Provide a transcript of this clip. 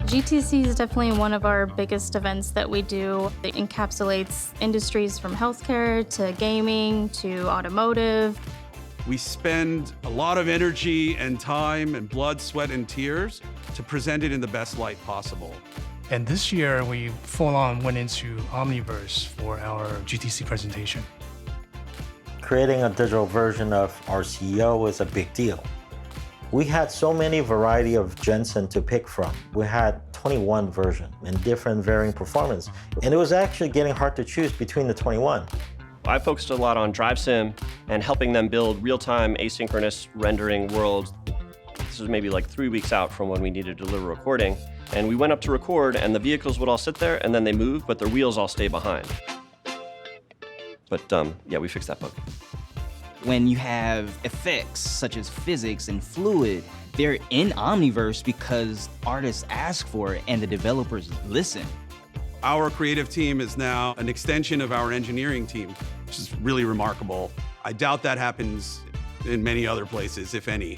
GTC is definitely one of our biggest events that we do. It encapsulates industries from healthcare to gaming to automotive. We spend a lot of energy and time and blood, sweat, and tears to present it in the best light possible. And this year, we full-on went into Omniverse for our GTC presentation. Creating a digital version of our CEO is a big deal. We had so many variety of Jensen to pick from. We had 21 versions and different varying performance. And it was actually getting hard to choose between the 21. I focused a lot on Drive Sim and helping them build real-time asynchronous rendering worlds. This was maybe like 3 weeks out from when we needed to deliver recording. And we went up to record, and the vehicles would all sit there, and then they move, but their wheels all stay behind. But yeah, we fixed that bug. When you have effects such as physics and fluid, they're in Omniverse because artists ask for it and the developers listen. Our creative team is now an extension of our engineering team, which is really remarkable. I doubt that happens in many other places, if any.